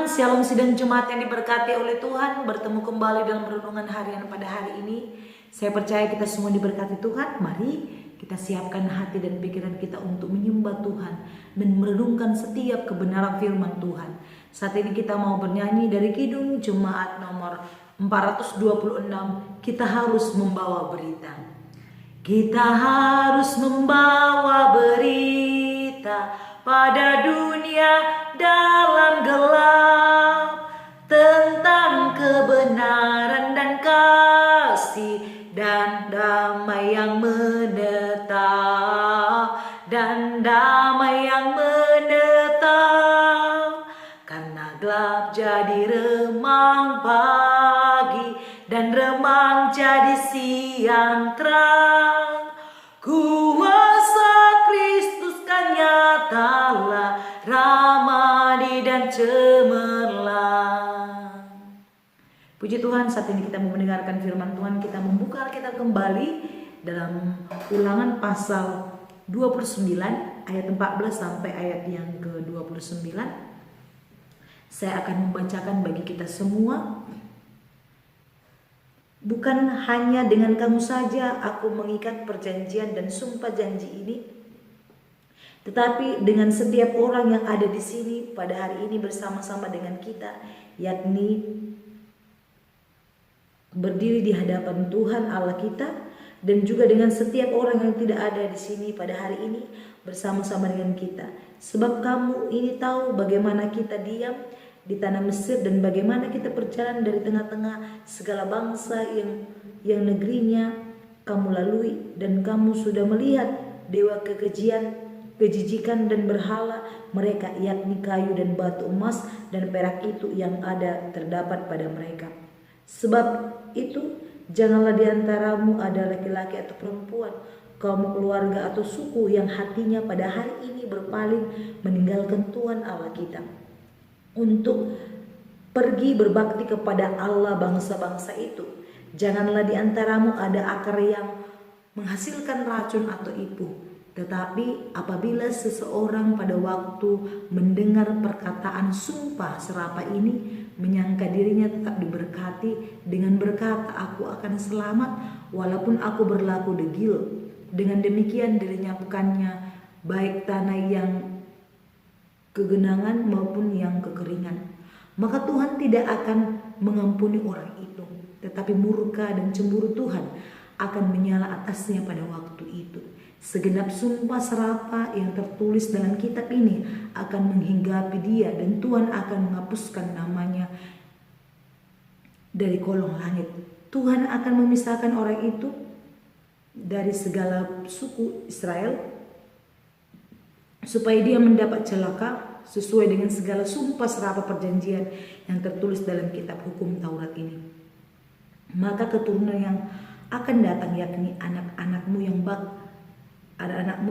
Shalom sidang Jumat yang diberkati oleh Tuhan. Bertemu kembali dalam renungan harian pada hari ini. Saya percaya kita semua diberkati Tuhan. Mari kita siapkan hati dan pikiran kita untuk menyembah Tuhan dan merenungkan setiap kebenaran firman Tuhan. Saat ini kita mau bernyanyi dari Kidung Jemaat nomor 426. Kita harus membawa berita. Kita harus membawa berita pada dunia dalam gelap tentang kebenaran dan kasih dan damai yang menetap karena gelap jadi remang pagi dan remang jadi siang terang. Kuasa Kristus kan nyatalah, ramadi dan cemerlang. Puji Tuhan, saat ini kita mau mendengarkan firman Tuhan. Kita membuka Alkitab kembali dalam Ulangan pasal 29 ayat 14 sampai ayat yang ke-29. Saya akan membacakan bagi kita semua. Bukan hanya dengan kamu saja aku mengikat perjanjian dan sumpah janji ini, tetapi dengan setiap orang yang ada di sini pada hari ini bersama-sama dengan kita, yakni berdiri di hadapan Tuhan Allah kita, dan juga dengan setiap orang yang tidak ada di sini pada hari ini bersama-sama dengan kita. Sebab kamu ini tahu bagaimana kita diam di tanah Mesir dan bagaimana kita berjalan dari tengah-tengah segala bangsa yang negerinya kamu lalui, dan kamu sudah melihat dewa kejijikan dan berhala mereka, yakni kayu dan batu emas dan perak itu yang ada terdapat pada mereka. Sebab itu janganlah di antaramu ada laki-laki atau perempuan, kaum keluarga atau suku yang hatinya pada hari ini berpaling meninggalkan Tuhan Allah kita untuk pergi berbakti kepada Allah bangsa-bangsa itu. Janganlah di antaramu ada akar yang menghasilkan racun atau ipuh. Tetapi apabila seseorang pada waktu mendengar perkataan sumpah serapah ini menyangka dirinya tetap diberkati dengan berkata, aku akan selamat walaupun aku berlaku degil, dengan demikian dirinya bukannya baik tanah yang kegenangan maupun yang kekeringan, maka Tuhan tidak akan mengampuni orang itu, tetapi murka dan cemburu Tuhan akan menyala atasnya pada waktu itu. Segenap sumpah serapah yang tertulis dalam kitab ini akan menghinggapi dia, dan Tuhan akan menghapuskan namanya dari kolong langit. Tuhan akan memisahkan orang itu dari segala suku Israel supaya dia mendapat celaka sesuai dengan segala sumpah serapah perjanjian yang tertulis dalam kitab hukum Taurat ini. Maka keturunan yang akan datang, yakni anak-anakmu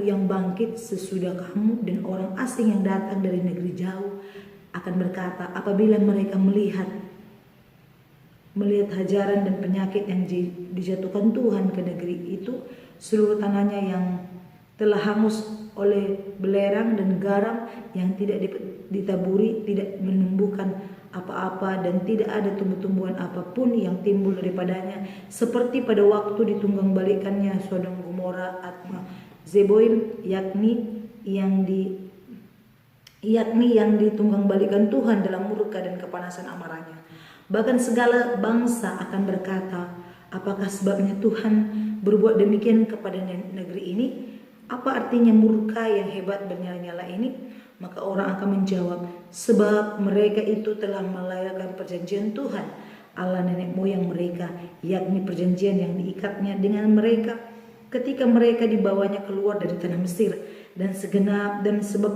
yang bangkit sesudah kamu dan orang asing yang datang dari negeri jauh akan berkata, apabila mereka melihat hajaran dan penyakit yang dijatuhkan Tuhan ke negeri itu, seluruh tanahnya yang telah hangus oleh belerang dan garam yang tidak ditaburi, tidak menumbuhkan apa-apa dan tidak ada tumbuh-tumbuhan apapun yang timbul daripadanya, seperti pada waktu ditunggang-balikannya Sodom, Gomora, Adma, Zeboim, yakni yang ditunggang-balikan Tuhan dalam murka dan kepanasan amarahnya. Bahkan segala bangsa akan berkata, apakah sebabnya Tuhan berbuat demikian kepada negeri ini? Apa artinya murka yang hebat bernyala-nyala ini? Maka orang akan menjawab, sebab mereka itu telah melalaikan perjanjian Tuhan Allah nenek moyang mereka, yakni perjanjian yang diikatnya dengan mereka ketika mereka dibawanya keluar dari tanah Mesir, dan sebab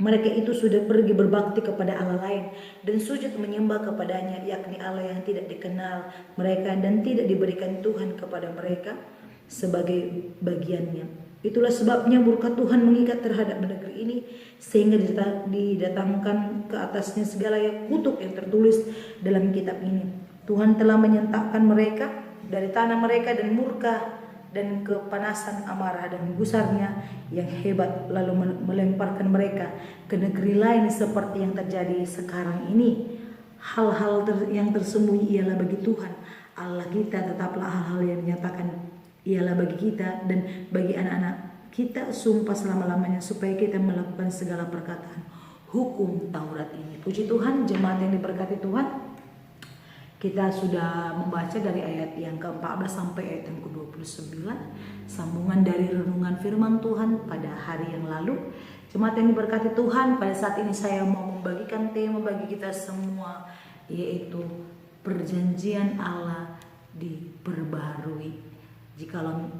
mereka itu sudah pergi berbakti kepada Allah lain dan sujud menyembah kepadanya, yakni Allah yang tidak dikenal mereka dan tidak diberikan Tuhan kepada mereka sebagai bagiannya. Itulah sebabnya murka Tuhan mengikat terhadap negeri ini, sehingga didatangkan ke atasnya segala kutuk yang tertulis dalam kitab ini. Tuhan telah menyentakkan mereka dari tanah mereka dan dan kepanasan amarah dan gusarnya yang hebat, lalu melemparkan mereka ke negeri lain seperti yang terjadi sekarang ini. Hal-hal yang tersembunyi ialah bagi Tuhan Allah kita, tetaplah hal-hal yang dinyatakan ialah bagi kita dan bagi anak-anak kita sumpah selama-lamanya, supaya kita melakukan segala perkataan hukum Taurat ini. Puji Tuhan, jemaat yang diberkati Tuhan. Kita sudah membaca dari ayat yang ke-14 sampai ayat yang ke-29, sambungan dari renungan firman Tuhan pada hari yang lalu. Jemaat yang diberkati Tuhan, pada saat ini saya mau membagikan tema bagi kita semua, yaitu perjanjian Allah diperbaharui. Jikalau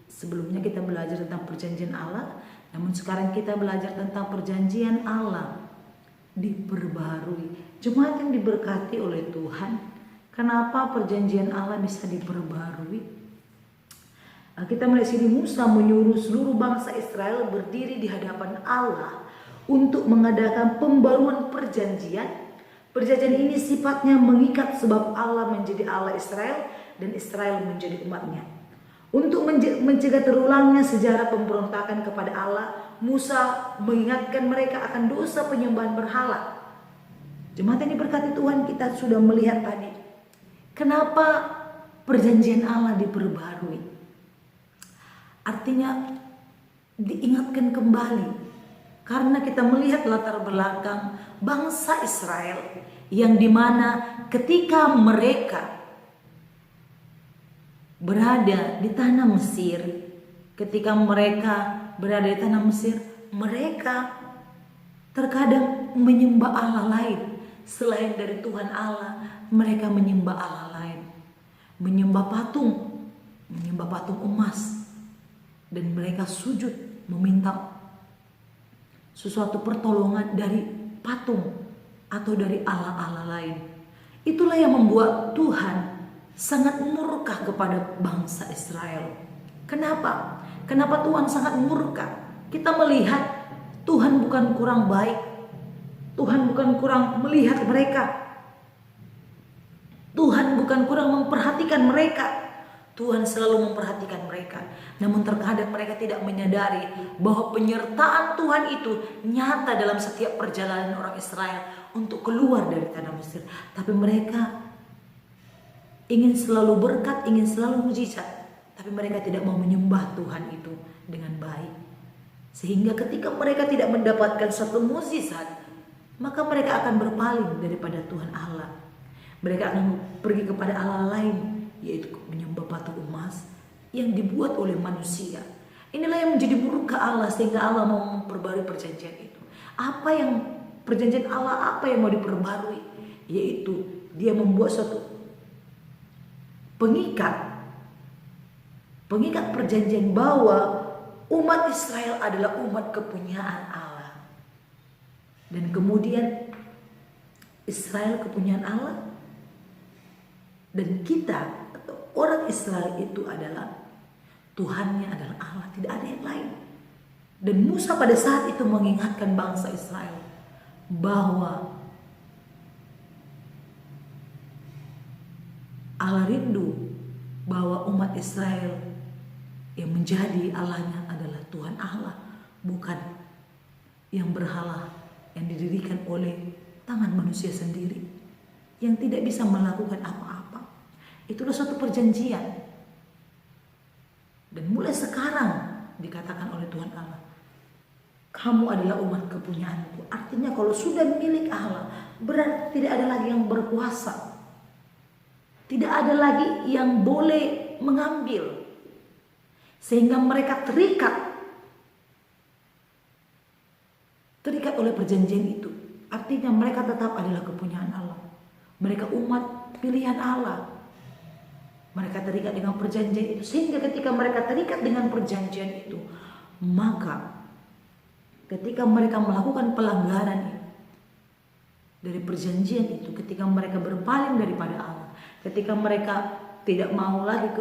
sebelumnya kita belajar tentang perjanjian Allah, namun sekarang kita belajar tentang perjanjian Allah diperbaharui. Jemaat yang diberkati oleh Tuhan, kenapa perjanjian Allah bisa diperbaharui? Kita melihat sini Musa menyuruh seluruh bangsa Israel berdiri di hadapan Allah untuk mengadakan pembaruan perjanjian. Perjanjian ini sifatnya mengikat sebab Allah menjadi Allah Israel dan Israel menjadi umatnya. Untuk mencegah terulangnya sejarah pemberontakan kepada Allah, Musa mengingatkan mereka akan dosa penyembahan berhala. Jemaat yang diberkati Tuhan, kita sudah melihat tadi kenapa perjanjian Allah diperbarui. Artinya diingatkan kembali, karena kita melihat latar belakang bangsa Israel yang dimana ketika mereka berada di tanah Mesir, mereka terkadang menyembah Allah lain selain dari Tuhan Allah. Mereka menyembah Allah lain, menyembah patung emas, dan mereka sujud meminta sesuatu pertolongan dari patung atau dari Allah-Allah lain. Itulah yang membuat Tuhan sangat murka kepada bangsa Israel. Kenapa? Kenapa Tuhan sangat murka? Kita melihat Tuhan bukan kurang baik, Tuhan bukan kurang melihat mereka, Tuhan bukan kurang memperhatikan mereka. Tuhan selalu memperhatikan mereka. Namun terkadang mereka tidak menyadari bahwa penyertaan Tuhan itu nyata dalam setiap perjalanan orang Israel untuk keluar dari tanah Mesir. Tapi mereka ingin selalu berkat, ingin selalu mujizat, tapi mereka tidak mau menyembah Tuhan itu dengan baik. Sehingga ketika mereka tidak mendapatkan satu mujizat, maka mereka akan berpaling daripada Tuhan Allah. Mereka akan pergi kepada Allah lain, yaitu menyembah patung emas yang dibuat oleh manusia. Inilah yang menjadi murka Allah, sehingga Allah mau memperbarui perjanjian itu. Perjanjian Allah apa yang mau diperbarui? Yaitu Dia membuat suatu pengikat perjanjian bahwa umat Israel adalah umat kepunyaan Allah. Dan kemudian Israel kepunyaan Allah, dan kita atau orang Israel itu adalah Tuhannya adalah Allah, tidak ada yang lain. Dan Musa pada saat itu mengingatkan bangsa Israel bahwa Allah rindu bahwa umat Israel yang menjadi Allahnya adalah Tuhan Allah, bukan yang berhala yang didirikan oleh tangan manusia sendiri yang tidak bisa melakukan apa-apa. Itulah suatu perjanjian. Dan mulai sekarang dikatakan oleh Tuhan Allah, kamu adalah umat kepunyaanku. Artinya kalau sudah milik Allah, berarti tidak ada lagi yang berkuasa, tidak ada lagi yang boleh mengambil. Sehingga mereka terikat oleh perjanjian itu. Artinya mereka tetap adalah kepunyaan Allah. Mereka umat pilihan Allah. Mereka terikat dengan perjanjian itu. Sehingga ketika mereka terikat dengan perjanjian itu, maka ketika mereka melakukan pelanggaran dari perjanjian itu, ketika mereka berpaling daripada Allah, ketika mereka tidak mau lagi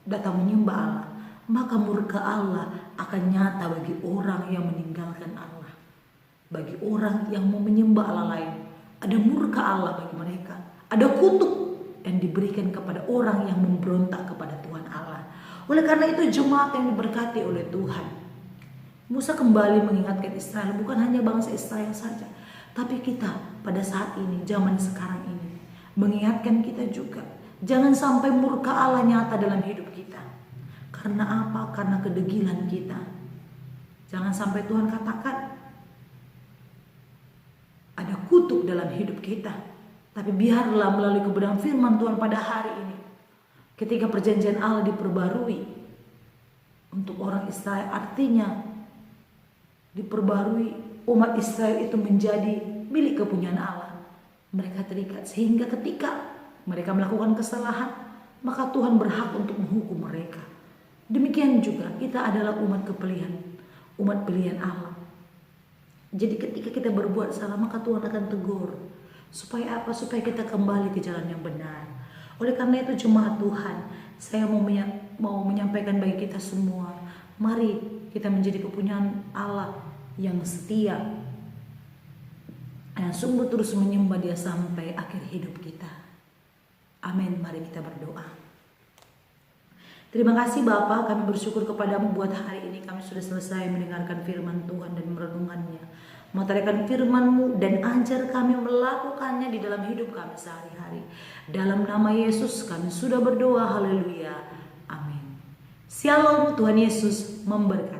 datang menyembah Allah, maka murka Allah akan nyata bagi orang yang meninggalkan Allah, bagi orang yang mau menyembah Allah lain. Ada murka Allah bagi mereka, ada kutuk yang diberikan kepada orang yang memberontak kepada Tuhan Allah. Oleh karena itu jemaat yang diberkati oleh Tuhan, Musa kembali mengingatkan Israel, bukan hanya bangsa Israel saja, tapi kita pada saat ini, zaman sekarang ini, mengingatkan kita juga. Jangan sampai murka Allah nyata dalam hidup kita. Karena apa? Karena kedegilan kita. Jangan sampai Tuhan katakan ada kutuk dalam hidup kita. Tapi biarlah melalui kebenaran firman Tuhan pada hari ini, ketika perjanjian Allah diperbarui untuk orang Israel, artinya diperbarui, umat Israel itu menjadi milik kepunyaan Allah. Mereka terikat sehingga ketika mereka melakukan kesalahan, maka Tuhan berhak untuk menghukum mereka. Demikian juga kita adalah umat kepilihan, umat pilihan Allah. Jadi ketika kita berbuat salah, maka Tuhan akan tegur. Supaya apa? Supaya kita kembali ke jalan yang benar. Oleh karena itu jemaat Tuhan, saya mau menyampaikan bagi kita semua, mari kita menjadi kepunyaan Allah yang setia, yang sungguh terus menyembah Dia sampai akhir hidup kita. Amin. Mari kita berdoa. Terima kasih Bapa, kami bersyukur kepadamu buat hari ini kami sudah selesai mendengarkan firman Tuhan dan merenungannya. Memotarkan firman-Mu dan ajar kami melakukannya di dalam hidup kami sehari-hari. Dalam nama Yesus kami sudah berdoa, haleluya, amin. Shalom, Tuhan Yesus memberkati.